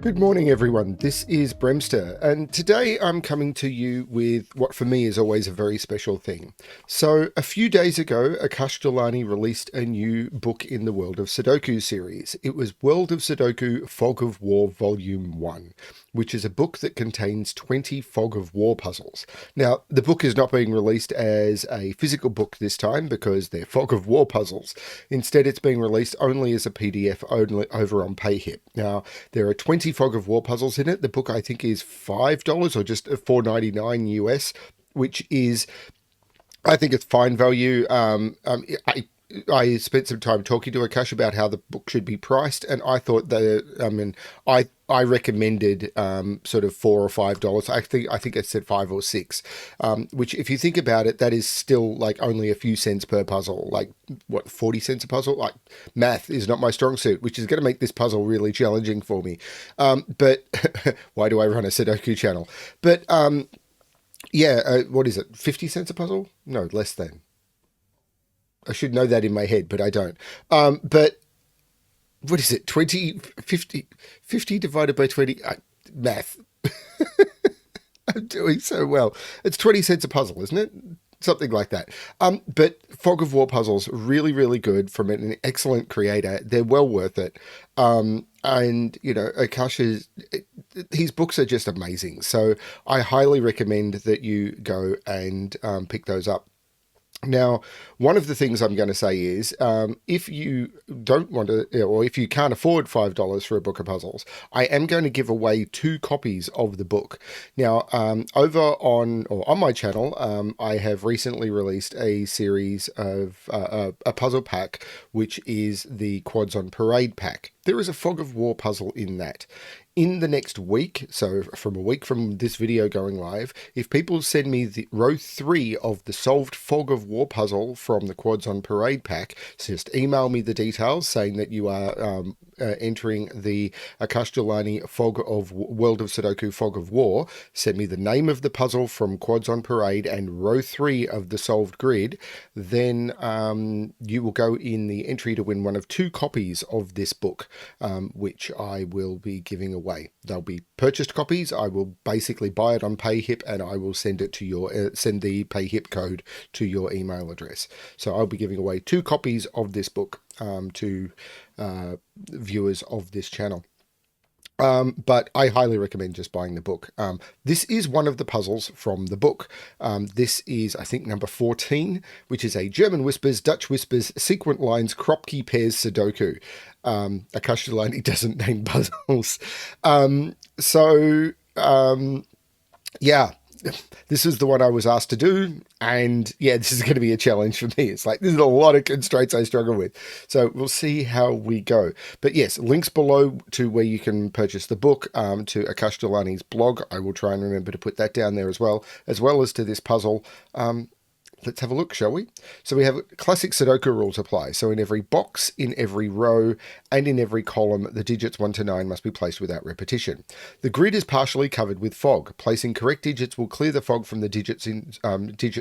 Good morning, everyone. This is Bremster, and today I'm coming to you with what for me is always a very special thing. So, a few days ago, Akash Delani released a new book in the World of Sudoku series. It was World of Sudoku Fog of War Volume 1, which is a book that contains 20 Fog of War puzzles. Now, the book is not being released as a physical book this time because they're Fog of War puzzles. Instead, it's being released only as a PDF only over on PayHip. Now, there are 20 Fog of War puzzles in it. The book, I think, is $5 or just $4.99 US, which is, I think it's fine value. I spent some time talking to Akash about how the book should be priced, and I thought that I recommended sort of $4 or $5. I think I said 5 or 6, which if you think about it, that is still like only a few cents per puzzle. Like what, 40 cents a puzzle? Like math is not my strong suit, which is going to make this puzzle really challenging for me. But why do I run a Sudoku channel? But yeah, what is it? 50 cents a puzzle? No, less than. I should know that in my head, but I don't. But what is it? 20, 50 divided by 20? Math. I'm doing so well. It's 20 cents a puzzle, isn't it? Something like that. But Fog of War puzzles, really, really good from an excellent creator. They're well worth it. And, you know, Akash's, his books are just amazing. So I highly recommend that you go and pick those up. Now, one of the things I'm going to say is if you don't want to, or if you can't afford $5 for a book of puzzles, I am going to give away 2 copies of the book. Now, over on my channel, I have recently released a series of a puzzle pack, which is the Quads on Parade pack. There is a Fog of War puzzle in that. In the next week, so from a week from this video going live, if people send me the row 3 of the solved Fog of War puzzle from the Quads on Parade pack, so just email me the details saying that you are entering the Akash Delani World of Sudoku Fog of War. Send me the name of the puzzle from Quads on Parade and row 3 of the solved grid. Then you will go in the entry to win one of 2 copies of this book, which I will be giving away. They'll be purchased copies. I will basically buy it on PayHip and I will send it to your send the PayHip code to your email address. So I'll be giving away 2 copies of this book to viewers of this channel. But I highly recommend just buying the book. This is one of the puzzles from the book. This is, I think, number 14, which is a German Whispers, Dutch Whispers, Sequent Lines, Kropke Pairs Sudoku. Akash Delani doesn't name puzzles. Yeah, this is the one I was asked to do, and yeah, this is going to be a challenge for me. It's like, there's a lot of constraints I struggle with, so we'll see how we go. But yes, links below to where you can purchase the book, to Akash Delani's blog. I will try and remember to put that down there as well as to this puzzle. Let's have a look, shall we? So we have classic Sudoku rules apply. So in every box, in every row, and in every column, the digits 1 to 9 must be placed without repetition. The grid is partially covered with fog. Placing correct digits will clear the fog from the digits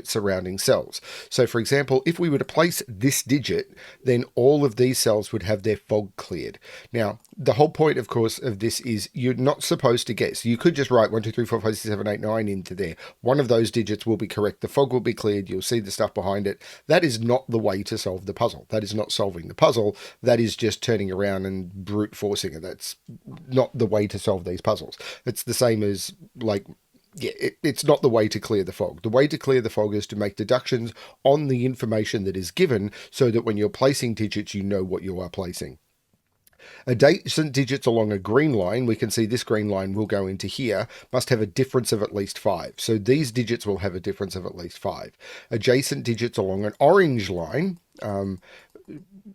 surrounding cells. So for example, if we were to place this digit, then all of these cells would have their fog cleared. Now, the whole point, of course, of this is you're not supposed to guess. You could just write 1, 2, 3, 4, 5, 6, 7, 8, 9 into there. One of those digits will be correct. The fog will be cleared. You'll see the stuff behind it. That is not the way to solve the puzzle. That is not solving the puzzle. That is just turning around and brute forcing it. That's not the way to solve these puzzles. It's the same as, like, yeah, it's not the way to clear the fog. The way to clear the fog is to make deductions on the information that is given so that when you're placing digits, you know what you are placing. Adjacent digits along a green line, we can see this green line will go into here, must have a difference of at least 5. So these digits will have a difference of at least 5. Adjacent digits along an orange line,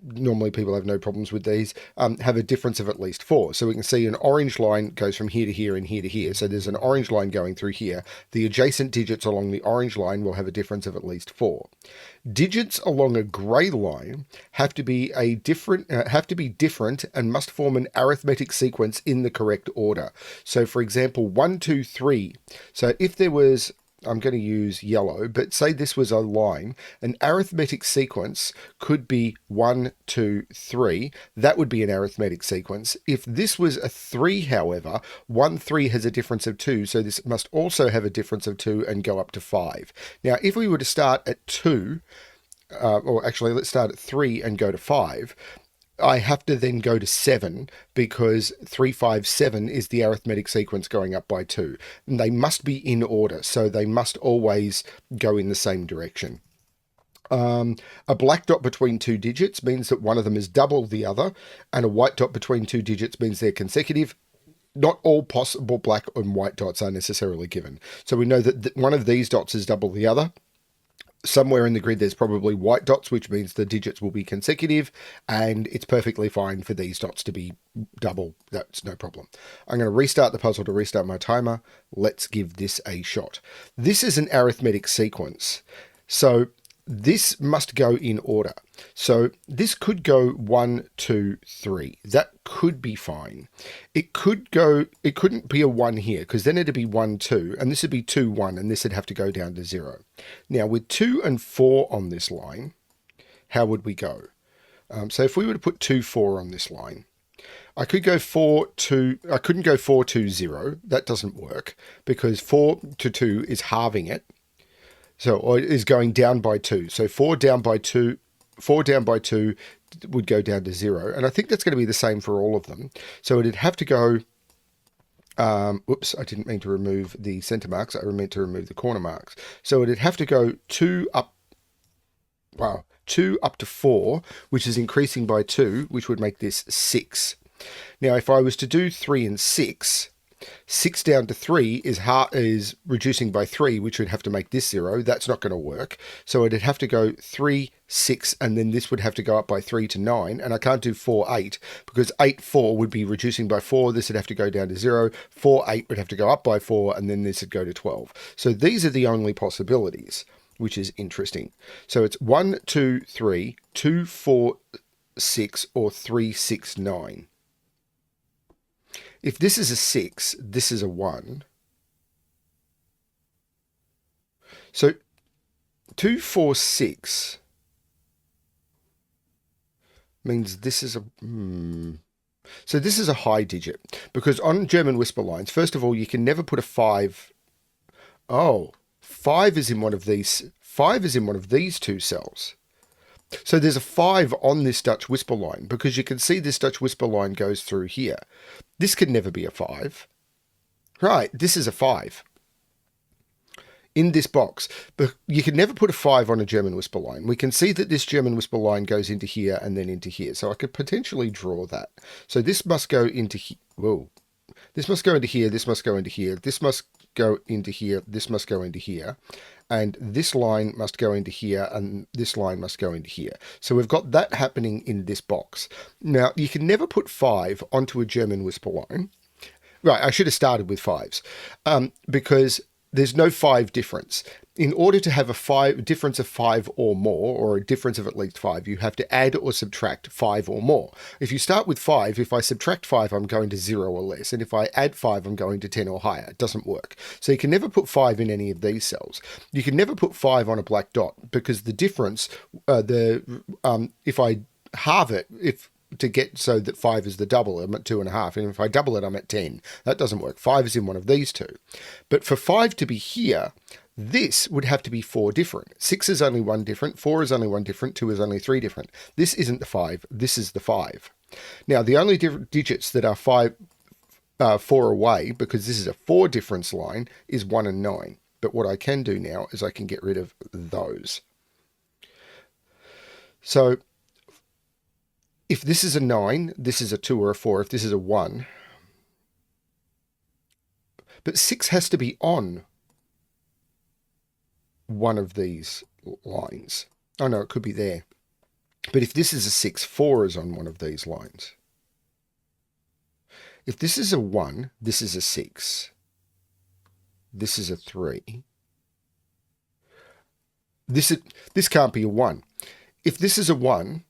normally people have no problems with these, have a difference of at least 4. So we can see an orange line goes from here to here and here to here. So there's an orange line going through here. The adjacent digits along the orange line will have a difference of at least 4. Digits along a grey line have to be different and must form an arithmetic sequence in the correct order. So for example, 1, 2, 3. So if there was I'm going to use yellow, but say this was a line, an arithmetic sequence could be 1, 2, 3. That would be an arithmetic sequence. If this was a 3, however, 1, 3 has a difference of 2, so this must also have a difference of 2 and go up to 5. Now, if we were to start at 2, or actually let's start at 3 and go to 5, I have to then go to 7 because 3, 5, 7 is the arithmetic sequence going up by 2. And they must be in order, so they must always go in the same direction. A black dot between two digits means that one of them is double the other, and a white dot between two digits means they're consecutive. Not all possible black and white dots are necessarily given. So we know that one of these dots is double the other. Somewhere in the grid there's probably white dots, which means the digits will be consecutive, and it's perfectly fine for these dots to be double. That's no problem. I'm going to restart the puzzle to restart my timer. Let's give this a shot. This is an arithmetic sequence, so this must go in order. So this could go 1, 2, 3. That could be fine. It couldn't be a 1 here, because then it'd be 1, 2, and this would be 2, 1, and this would have to go down to 0. Now with 2 and 4 on this line, how would we go? So if we were to put 2, 4 on this line, I could go 4, 2, I couldn't go 4, 2, 0. That doesn't work, because 4 to 2 is halving it. So, or is going down by 2. So 4 down by 2 would go down to 0. And I think that's going to be the same for all of them. So it'd have to go, whoops, I didn't mean to remove the center marks. I meant to remove the corner marks. So it'd have to go 2 up to 4, which is increasing by 2, which would make this 6. Now, if I was to do 3 and 6, 6 down to 3 is reducing by 3, which would have to make this 0. That's not going to work. So it'd have to go 3, 6, and then this would have to go up by 3 to 9. And I can't do 4, 8, because 8, 4 would be reducing by 4. This would have to go down to 0. 4, 8 would have to go up by 4, and then this would go to 12. So these are the only possibilities, which is interesting. So it's 1, 2, 3, 2, 4, 6, or 3, 6, 9. If this is a 6, this is a 1. So 2, 4, 6 means this is a... So this is a high digit, because on German whisper lines, first of all, you can never put a 5. Oh, 5 is in one of these. 5 is in one of these two cells. So there's a 5 on this Dutch whisper line, because you can see this Dutch whisper line goes through here. This could never be a 5. Right, this is a 5 in this box. But you can never put a 5 on a German whisper line. We can see that this German whisper line goes into here and then into here. So I could potentially draw that. So this must go into here. Whoa. This must go into here. This must go into here. This must go into here. This must go into here. And this line must go into here, and this line must go into here. So we've got that happening in this box. Now, you can never put 5 onto a German whisper line. Right, I should have started with 5s, because there's no 5 difference. In order to have a difference of 5 or more, or a difference of at least 5, you have to add or subtract 5 or more. If you start with 5, if I subtract 5, I'm going to 0 or less. And if I add 5, I'm going to 10 or higher. It doesn't work. So you can never put 5 in any of these cells. You can never put 5 on a black dot, because the difference, if I halve it, to get so that 5 is the double, I'm at 2.5. And if I double it, I'm at 10. That doesn't work. 5 is in one of these two. But for 5 to be here, this would have to be 4 different. 6 is only 1 different. 4 is only 1 different. 2 is only 3 different. This isn't the 5. This is the 5. Now, the only digits that are 4 away, because this is a 4 difference line, is 1 and 9. But what I can do now is I can get rid of those. So if this is a 9, this is a 2 or a 4. If this is a 1. But 6 has to be on one of these lines. Oh no, it could be there. But if this is a 6, 4 is on one of these lines. If this is a 1, this is a 6. This is a 3. This can't be a 1. If this is a 1,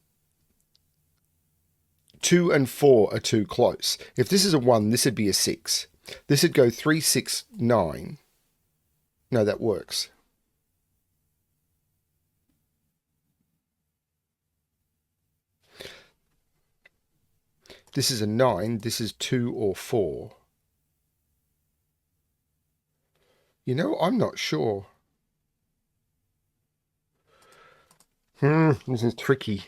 2 and 4 are too close. If this is a 1, this would be a 6. This would go 3, 6, 9. No, that works. This is a 9. This is 2 or 4. You know, I'm not sure. This is tricky.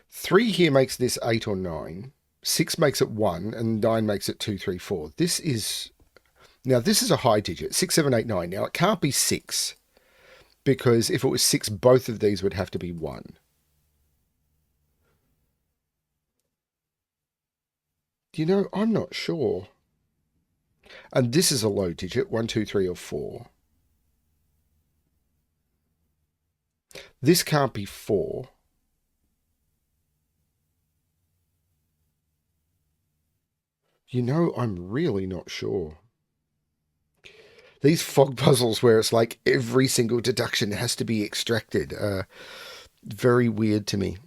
3 here makes this 8 or 9. 6 makes it 1, and 9 makes it 2, 3, 4. This is... Now, this is a high digit. 6, 7, 8, 9. Now, it can't be 6, because if it was 6, both of these would have to be 1. You know, I'm not sure. And this is a low digit, 1, 2, 3, or 4. This can't be 4. You know, I'm really not sure. These fog puzzles where it's like every single deduction has to be extracted are very weird to me.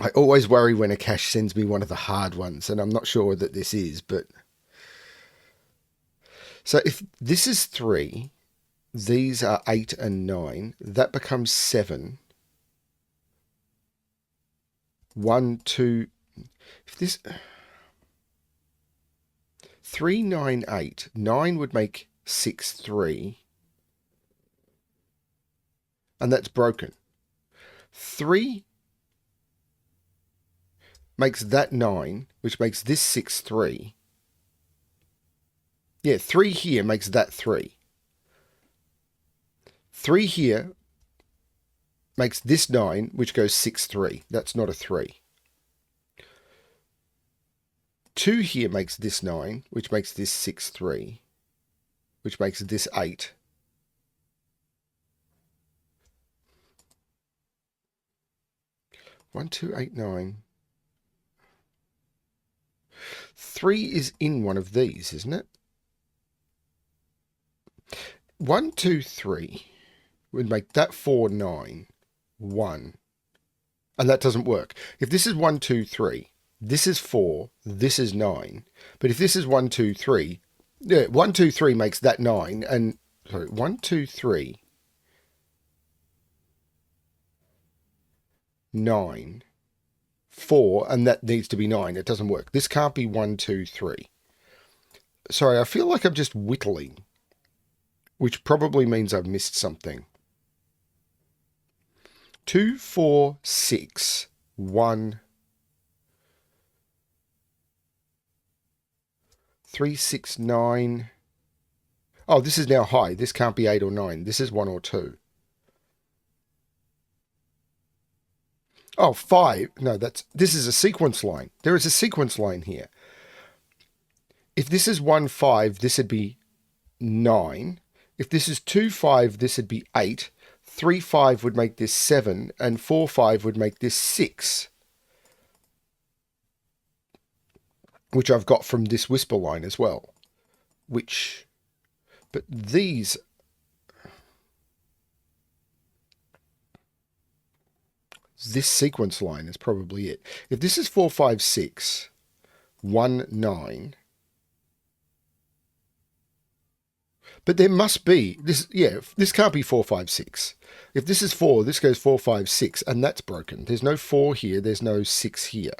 I always worry when Akash sends me one of the hard ones, and I'm not sure that this is, but... So if this is 3, these are 8 and 9, that becomes 7. 1, 2... If this... 3, 9, 8. 9 would make 6, 3. And that's broken. 3 makes that 9, which makes this 6, 3. Yeah, 3 here makes that 3. 3 here makes this 9, which goes 6, 3. That's not a 3. 2 here makes this 9, which makes this 6, 3, which makes this 8. One, 2, 8, 9. 3 is in one of these, isn't it? 1, 2, 3 would make that 4, 9, 1. And that doesn't work. If this is 1, 2, 3, this is 4, this is 9. But if this is 1, 2, 3, yeah, 1, 2, 3 makes that 9, and, sorry, 1, 2, 3, 9, 4, and that needs to be 9. It doesn't work. This can't be 1, 2, 3. Sorry, I feel like I'm just whittling, which probably means I've missed something. 2, 4, 6, 1, 3, 6, 9. Oh, this is now high. This can't be 8 or 9. This is 1 or 2. Oh, 5. No, this is a sequence line. There is a sequence line here. If this is 1, 5, this would be 9. If this is 2, 5, this would be 8. 3, 5 would make this 7. And 4, 5 would make this 6. Which I've got from this whisper line as well. But these... This sequence line is probably it. If this is 4, 5, 6, 1, 9... But there must be... this can't be 4, 5, 6. If this is 4, this goes 4, 5, 6, and that's broken. There's no 4 here, there's no 6 here.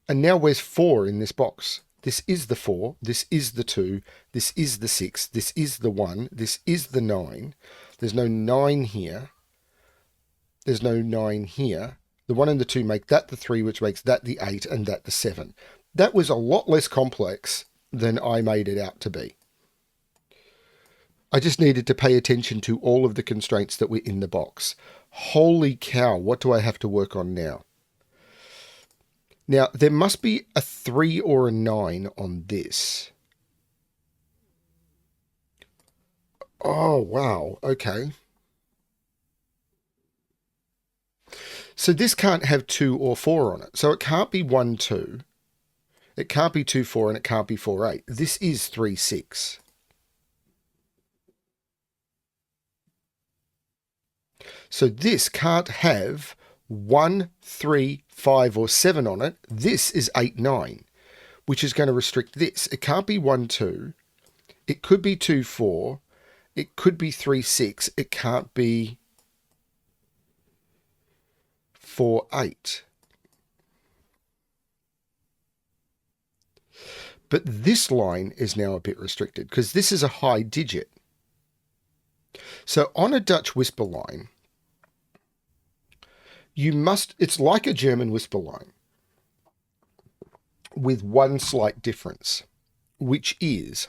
And now where's 4 in this box? This is the 4, this is the 2, this is the 6, this is the 1, this is the 9. There's no 9 here. There's no 9 here. The 1 and the 2 make that the 3, which makes that the 8, and that the 7. That was a lot less complex than I made it out to be. I just needed to pay attention to all of the constraints that were in the box. Holy cow, what do I have to work on now? Now, there must be a 3 or a 9 on this. Oh, wow. Okay. So this can't have 2 or 4 on it. So it can't be 1, 2. It can't be 2, 4, and it can't be 4, 8. This is 3, 6. So this can't have 1, 3, 5, or 7 on it. This is 8, 9, which is going to restrict this. It can't be 1, 2. It could be 2, 4. It could be 3, 6. It can't be 4, 8. But this line is now a bit restricted because this is a high digit. So on a Dutch whisper line, it's like a German whisper line with one slight difference, which is,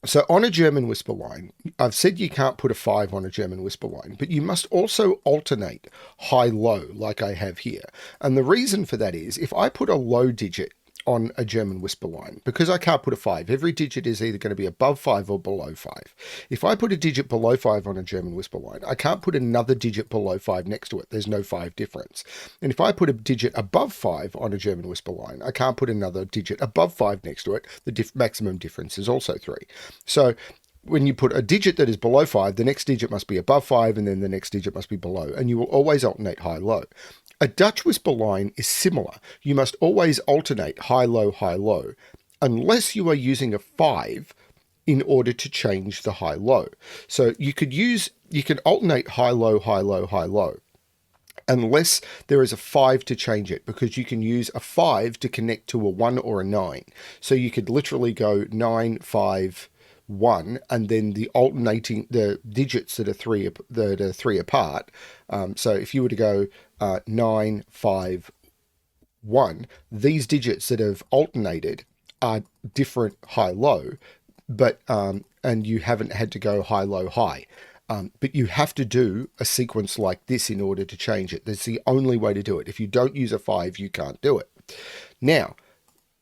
so on a German whisper line, I've said you can't put a 5 on a German whisper line, but you must also alternate high-low like I have here. And the reason for that is if I put a low digit on a German whisper line, because I can't put a 5, every digit is either going to be above 5 or below 5. If I put a digit below 5 on a German whisper line, I can't put another digit below 5 next to it. There's no 5 difference. And if I put a digit above 5 on a German whisper line, I can't put another digit above 5 next to it. The maximum difference is also 3. So when you put a digit that is below 5, the next digit must be above 5, and then the next digit must be below, and you will always alternate high-low. A Dutch whisper line is similar. You must always alternate high-low, high-low, unless you are using a 5 in order to change the high-low. So you can alternate high-low, high-low, high-low, unless there is a 5 to change it, because you can use a 5 to connect to a 1 or a 9. So you could literally go 9, 5, 1, and then the digits that are three apart. So if you were to go 9, 5, 1, these digits that have alternated are different high-low, but and you haven't had to go high-low, high. But you have to do a sequence like this in order to change it. That's the only way to do it. If you don't use a 5, you can't do it. Now,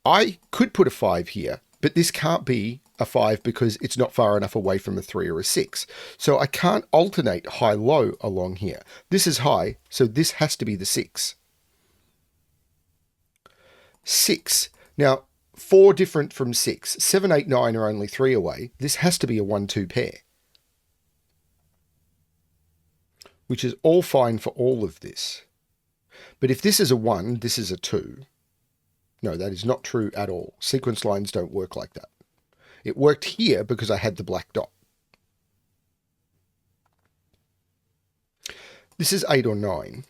I could put a 5 here, but this can't be a 5 because it's not far enough away from a 3 or a 6. So I can't alternate high-low along here. This is high, so this has to be the 6. 6. Now, 4 different from 6. 7, 8, 9 are only 3 away. This has to be a 1-2 pair, which is all fine for all of this. But if this is a 1, this is a 2. No, that is not true at all. Sequence lines don't work like that. It worked here because I had the black dot. This is 8 or 9.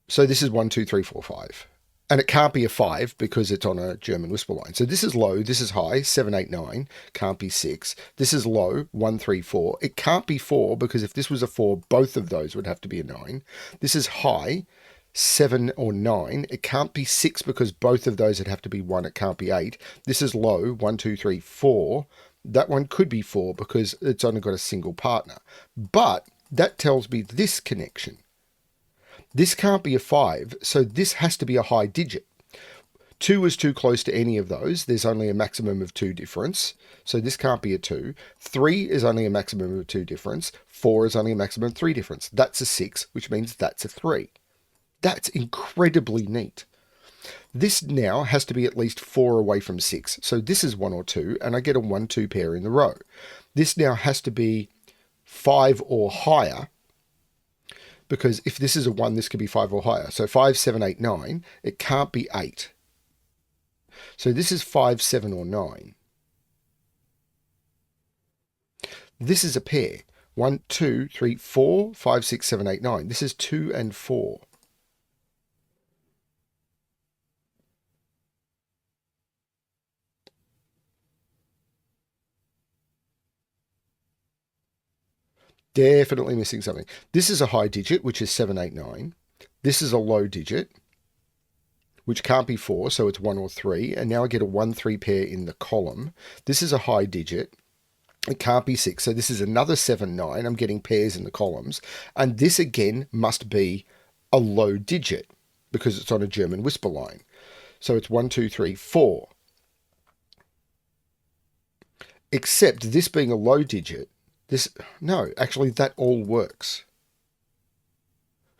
So this is 1, 2, 3, 4, 5. And it can't be a 5 because it's on a German whisper line. So this is low, this is high, 7, 8, 9, can't be 6. This is low, 1, 3, 4. It can't be 4 because if this was a 4, both of those would have to be a 9. This is high, 7 or 9. It can't be 6 because both of those would have to be 1. It can't be 8. This is low, 1, 2, 3, 4. That one could be 4 because it's only got a single partner. But that tells me this connection. This can't be a 5, so this has to be a high digit. 2 is too close to any of those. There's only a maximum of 2 difference, so this can't be a 2. 3 is only a maximum of 2 difference. 4 is only a maximum of 3 difference. That's a 6, which means that's a 3. That's incredibly neat. This now has to be at least 4 away from 6. So this is 1 or 2, and I get a 1-2 pair in the row. This now has to be 5 or higher, because if this is a 1, this could be 5 or higher. So 5, 7, 8, 9. It can't be 8. So this is 5, 7, or 9. This is a pair. 1, 2, 3, 4, 5, 6, 7, 8, 9. This is 2 and 4. Definitely missing something. This is a high digit, which is 7, 8, 9. This is a low digit, which can't be 4, so it's 1 or 3. And now I get a 1, 3 pair in the column. This is a high digit. It can't be 6, so this is another 7, 9. I'm getting pairs in the columns. And this again must be a low digit because it's on a German whisper line. So it's 1, 2, 3, 4. Except this being a low digit, no, actually that all works.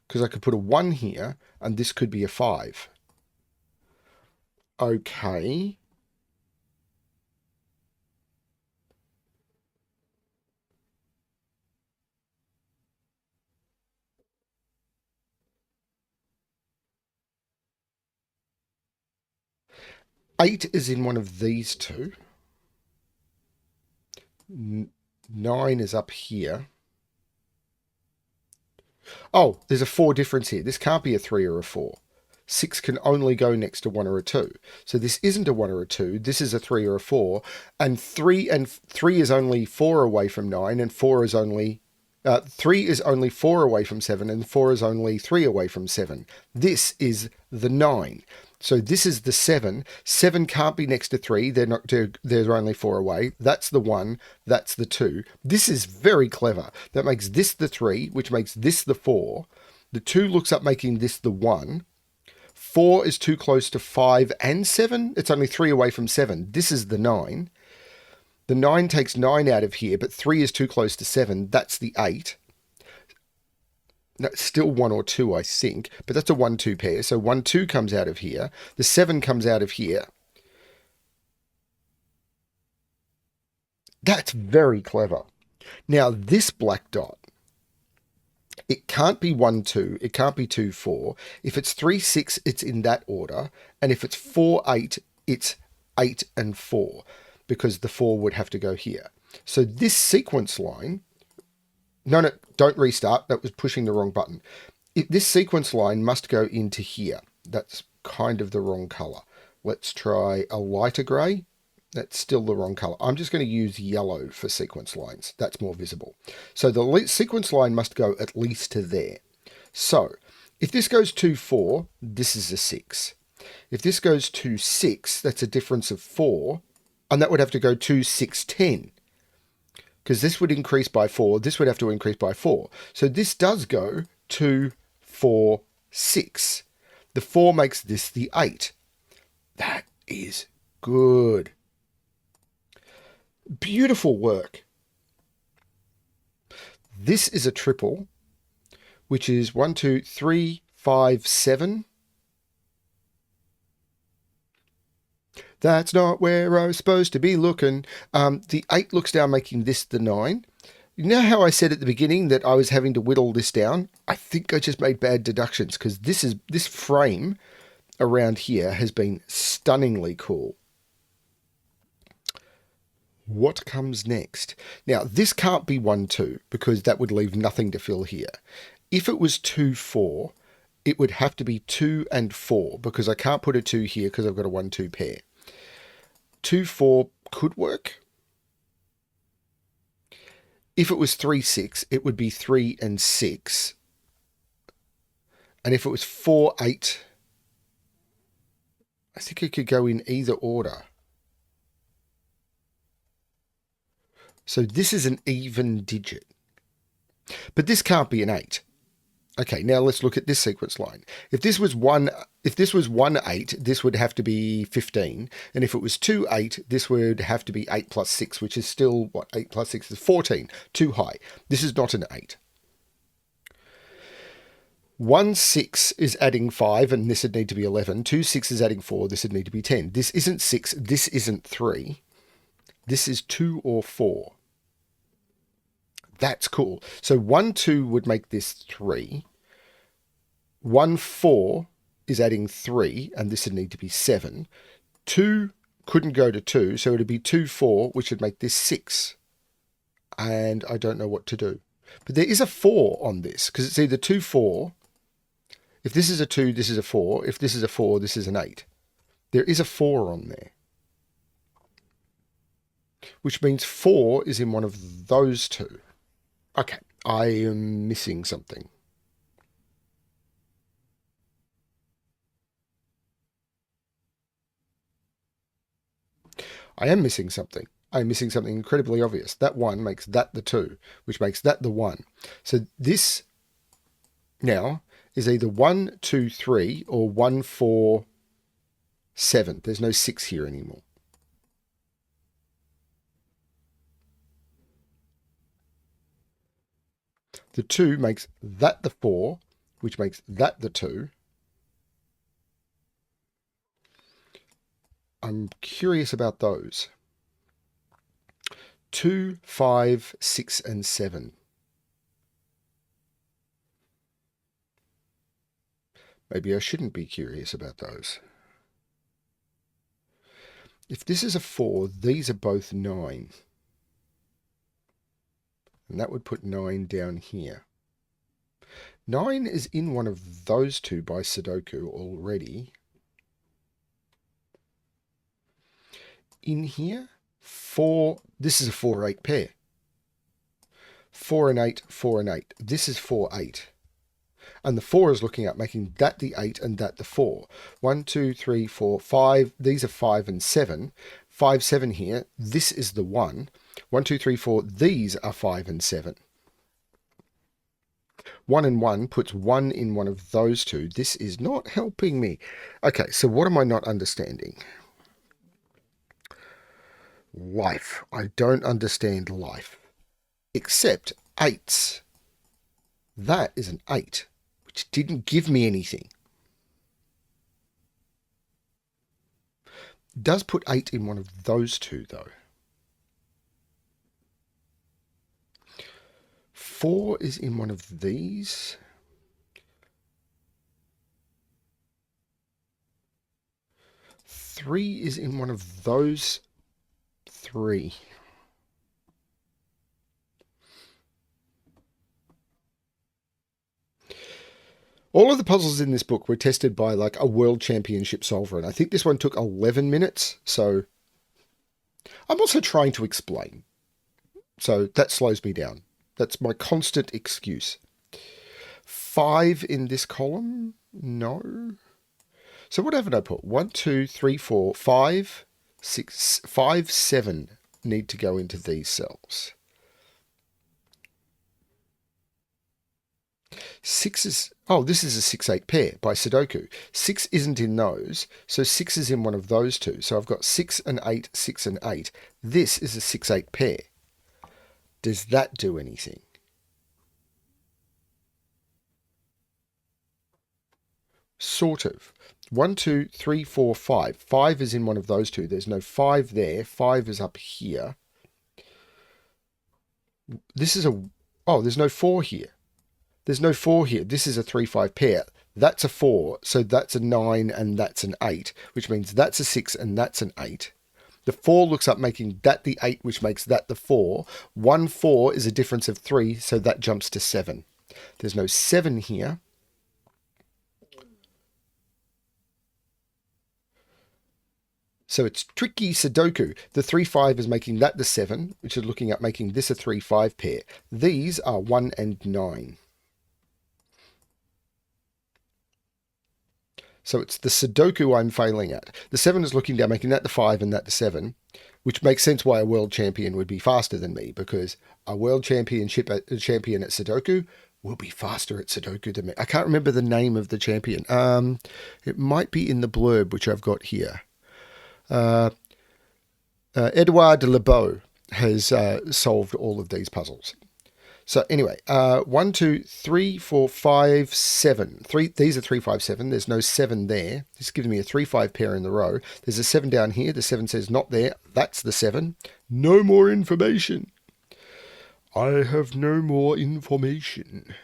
Because I could put a 1 here, and this could be a 5. Okay. Eight is in one of these two. 9 is up here. Oh, there's a 4 difference here. This can't be a 3 or a 4. 6 can only go next to 1 or a 2. So this isn't a 1 or a 2. This is a 3 or a 4. And 3 is only 4 away from 9, and 4 is only 3 is only 4 away from 7, and 4 is only 3 away from 7. This is the 9. So this is the 7. 7 can't be next to 3. They're only 4 away. That's the 1. That's the 2. This is very clever. That makes this the 3, which makes this the 4. The 2 looks up making this the 1. 4 is too close to 5 and 7. It's only 3 away from 7. This is the 9. The 9 takes 9 out of here, but 3 is too close to 7. That's the 8. That's still 1 or 2, I think, but that's a 1-2 pair. So 1-2 comes out of here. The 7 comes out of here. That's very clever. Now, this black dot, it can't be 1-2. It can't be 2-4. If it's 3-6, it's in that order. And if it's 4-8, it's 8 and 4, because the 4 would have to go here. So this sequence line... No, don't restart. That was pushing the wrong button. This sequence line must go into here. That's kind of the wrong color. Let's try a lighter grey. That's still the wrong color. I'm just going to use yellow for sequence lines. That's more visible. So the sequence line must go at least to there. So if this goes 2-4, this is a 6. If this goes 2-6, that's a difference of 4. And that would have to go 2-6-10. Because this would increase by 4, this would have to increase by 4. So this does go 2, 4, 6. The 4 makes this the 8. That is good. Beautiful work. This is a triple, which is 1, 2, 3, 5, 7. That's not where I was supposed to be looking. The 8 looks down, making this the 9. You know how I said at the beginning that I was having to whittle this down? I think I just made bad deductions, because this frame around here has been stunningly cool. What comes next? Now, this can't be 1-2, because that would leave nothing to fill here. If it was 2-4, it would have to be 2 and 4, because I can't put a 2 here because I've got a 1-2 pair. 2-4 could work. If it was 3-6, it would be 3 and 6. And if it was 4-8, I think it could go in either order. So this is an even digit. But this can't be an 8. Okay, now let's look at this sequence line. If this was 1-8, this would have to be 15. And if it was 2-8, this would have to be 8 plus 6, which is still, what, 8 plus 6 is 14. Too high. This is not an 8. 1-6 is adding 5, and this would need to be 11. 2-6 is adding 4, this would need to be 10. This isn't 6, this isn't 3. This is 2 or 4. That's cool. So 1-2 would make this 3. 1-4 is adding 3, and this would need to be 7. 2 couldn't go to 2, so it would be 2-4, which would make this 6. And I don't know what to do. But there is a 4 on this, because it's either 2-4. If this is a 2, this is a 4. If this is a 4, this is an 8. There is a 4 on there, which means 4 is in one of those two. Okay, I am missing something. I am missing something. I'm missing something incredibly obvious. That 1 makes that the 2, which makes that the 1. So this now is either 1, 2, 3 or 1, 4, 7. There's no 6 here anymore. The 2 makes that the 4, which makes that the 2. I'm curious about those. 2, 5, 6, and 7. Maybe I shouldn't be curious about those. If this is a 4, these are both 9. And that would put 9 down here. 9 is in one of those two by Sudoku already. In here, 4, this is a 4-8 pair. 4 and 8, 4 and 8. This is 4, 8. And the 4 is looking at making that the 8 and that the 4. 1, 2, 3, 4, 5. These are 5 and 7. 5, 7 here. This is the 1. 1, 2, 3, 4. These are 5 and 7. 1 and 1 puts 1 in one of those two. This is not helping me. Okay, so what am I not understanding? Life. I don't understand life. Except 8s. That is an 8, which didn't give me anything. Does put 8 in one of those two, though. 4 is in one of these. 3 is in one of those 3. All of the puzzles in this book were tested by like a world championship solver, and I think this one took 11 minutes, so I'm also trying to explain. So that slows me down. That's my constant excuse. 5 in this column? No. So what haven't I put? 1, 2, 3, 4, 5, 6, 5, 7 need to go into these cells. 6 is, oh, this is a 6-8 pair by Sudoku. 6 isn't in those, so 6 is in one of those two. So I've got 6 and 8, 6 and 8. This is a 6-8 pair. Does that do anything? Sort of. 1, 2, 3, 4, 5. 5 is in one of those two. There's no 5 there. 5 is up here. This is a, oh, there's no 4 here. There's no 4 here. This is a 3-5 pair. That's a 4, so that's a 9 and that's an 8, which means that's a 6 and that's an 8. The 4 looks up making that the 8, which makes that the 4. 1, 4 is a difference of 3, so that jumps to 7. There's no 7 here. So it's tricky Sudoku. The 3-5 is making that the 7, which is looking at making this a 3-5 pair. These are 1 and 9. So it's the Sudoku I'm failing at. The 7 is looking down, making that the 5 and that the 7, which makes sense why a world champion would be faster than me, because a world champion at Sudoku will be faster at Sudoku than me. I can't remember the name of the champion. It might be in the blurb, which I've got here. Edouard Lebeau has solved all of these puzzles. So anyway, 1, 2, 3, 4, 5, 7. These are 3, 5, 7. There's no 7 there. This gives me a 3, 5 pair in the row. There's a 7 down here. The 7 says not there. That's the 7. No more information. I have no more information.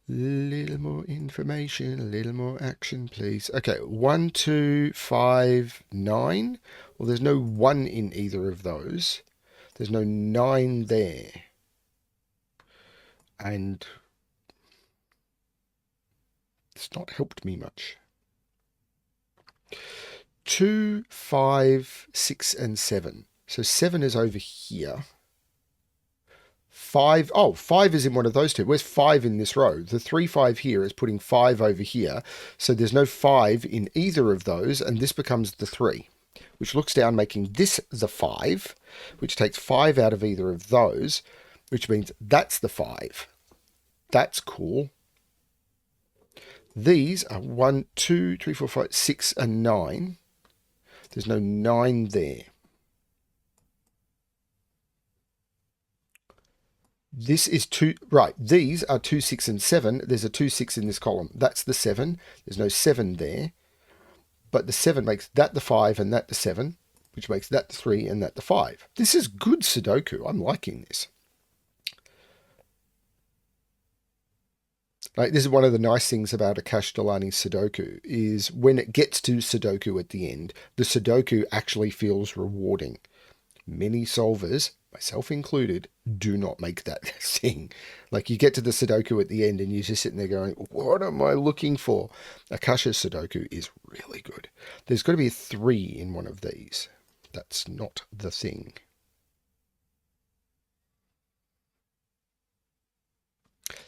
Little more information, a little more action, please. Okay, 1, 2, 5, 9. Well, there's no 1 in either of those. There's no 9 there. And it's not helped me much. 2, 5, 6, and 7. So 7 is over here. 5, oh, 5 is in one of those two. Where's 5 in this row? The 3, 5 here is putting 5 over here. So there's no 5 in either of those, and this becomes the 3, which looks down, making this the 5, which takes 5 out of either of those, which means that's the 5. That's cool. These are 1, 2, 3, 4, 5, 6, and 9. There's no 9 there. This is 2, right, these are 2, 6, and 7. There's a 2, 6 in this column. That's the 7. There's no 7 there. But the 7 makes that the 5 and that the 7, which makes that the 3 and that the 5. This is good Sudoku. I'm liking this. Like, this is one of the nice things about Akash Delani's Sudoku is when it gets to Sudoku at the end, the Sudoku actually feels rewarding. Many solvers, myself included, do not make that thing. Like, you get to the Sudoku at the end and you're just sitting there going, what am I looking for? Akash's Sudoku is really good. There's got to be a 3 in one of these. That's not the thing.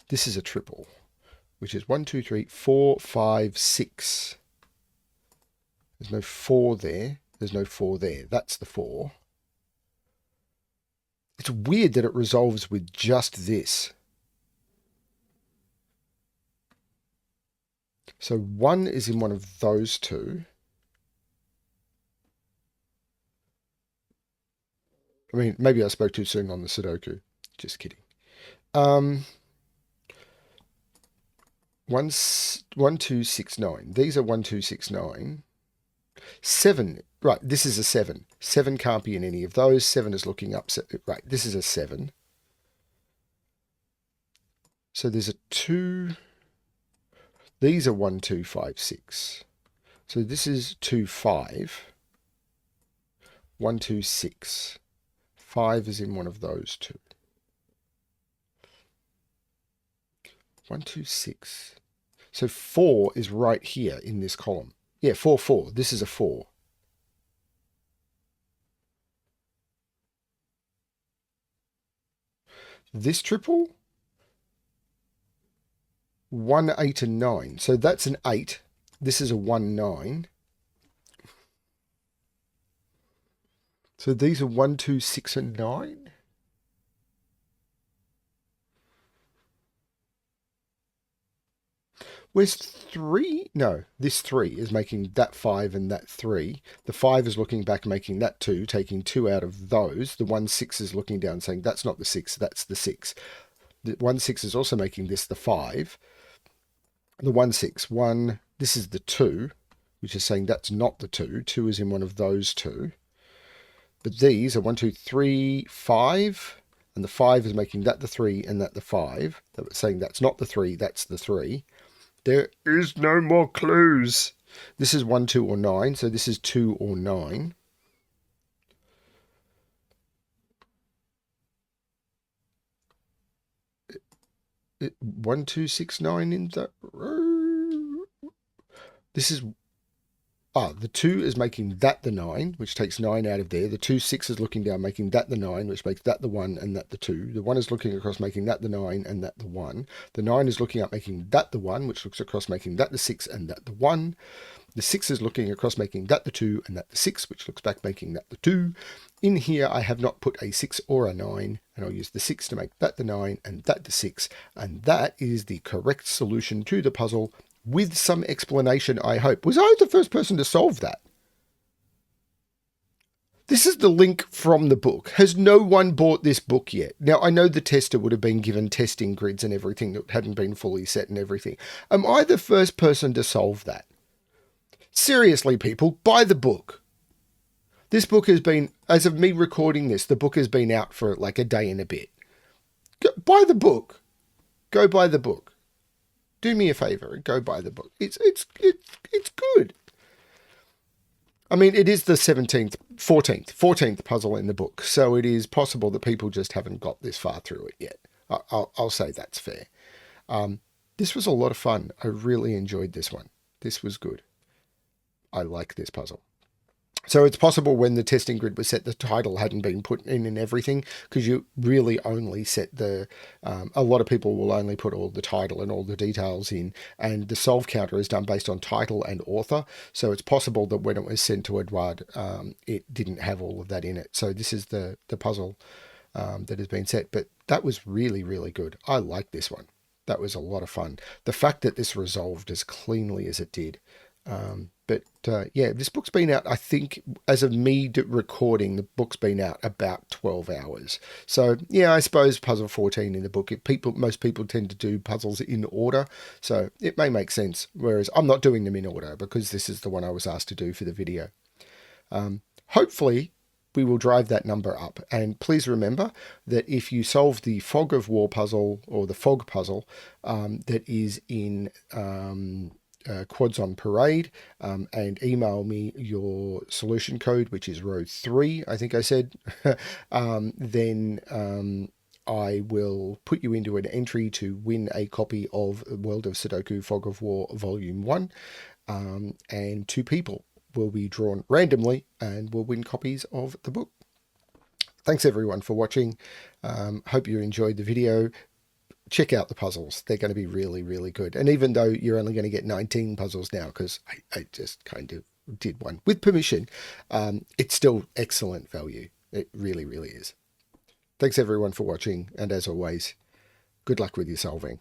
This is a triple, which is 1, 2, 3, 4, 5, 6. There's no 4 there. There's no 4 there. That's the 4. It's weird that it resolves with just this. So 1 is in one of those two. I mean, maybe I spoke too soon on the Sudoku. Just kidding. 1, 2, 6, 9. These are 1, 2, 6, 9. 7. Right, this is a 7. 7 can't be in any of those. 7 is looking up. Right, this is a 7. So there's a 2. These are 1, 2, 5, 6. So this is 2, 5. 1, 2, 6. 5 is in one of those two. 1, 2, 6. So 4 is right here in this column. Yeah, 4, 4. This is a 4. This triple, 1, 8, and 9. So that's an 8. This is a 1, 9. So these are 1, 2, 6, and 9. Where's 3? No, this 3 is making that 5 and that 3. The 5 is looking back, making that 2, taking 2 out of those. The 1, 6 is looking down, saying that's not the 6, that's the 6. The 1, 6 is also making this the 5. The 1, 6, 1, this is the 2, which is saying that's not the 2. 2 is in one of those two. But these are 1, 2, 3, 5. And the 5 is making that the 3 and that the 5. That's saying that's not the 3, that's the 3. There is no more clues. This is 1, 2, or 9. So this is 2 or 9. It, 1, 2, 6, 9 in that row. This is... the 2 is making that the 9, which takes 9 out of there. The 2, 6 is looking down, making that the 9, which makes that the 1 and that the 2. The 1 is looking across, making that the 9 and that the 1. The 9 is looking up, making that the 1, which looks across, making that the 6 and that the 1. The 6 is looking across, making that the 2 and that the 6, which looks back, making that the 2. In here, I have not put a 6 or a 9, and I'll use the 6 to make that the 9 and that the 6. And that is the correct solution to the puzzle, with some explanation, I hope. Was I the first person to solve that? This is the link from the book. Has no one bought this book yet? Now, I know the tester would have been given testing grids and everything that hadn't been fully set and everything. Am I the first person to solve that? Seriously, people, buy the book. This book has been, as of me recording this, the book has been out for like a day and a bit. Buy the book. Go buy the book. Do me a favor and go buy the book. It's good. I mean, it is the 14th puzzle in the book, so it is possible that people just haven't got this far through it yet. I'll say that's fair. This was a lot of fun. I really enjoyed this one. This was good. I like this puzzle. So it's possible when the testing grid was set, the title hadn't been put in and everything, because you really only set the, a lot of people will only put all the title and all the details in, and the solve counter is done based on title and author. So it's possible that when it was sent to Edward, it didn't have all of that in it. So this is the puzzle that has been set, but that was really, really good. I like this one. That was a lot of fun. The fact that this resolved as cleanly as it did. Yeah, this book's been out, I think, as of me recording, the book's been out about 12 hours. So, yeah, I suppose puzzle 14 in the book, most people tend to do puzzles in order, so it may make sense, whereas I'm not doing them in order because this is the one I was asked to do for the video. Hopefully, we will drive that number up. And please remember that if you solve the Fog of War puzzle, or the Fog puzzle, that is in Quads on Parade, and email me your solution code, which is row 3, I think I said, then I will put you into an entry to win a copy of World of Sudoku Fog of War Volume 1, and 2 people will be drawn randomly and will win copies of the book. Thanks everyone for watching. Hope you enjoyed the video. Check out the puzzles. They're going to be really, really good. And even though you're only going to get 19 puzzles now, because I just kind of did one with permission, it's still excellent value. It really, really is. Thanks everyone for watching. And as always, good luck with your solving.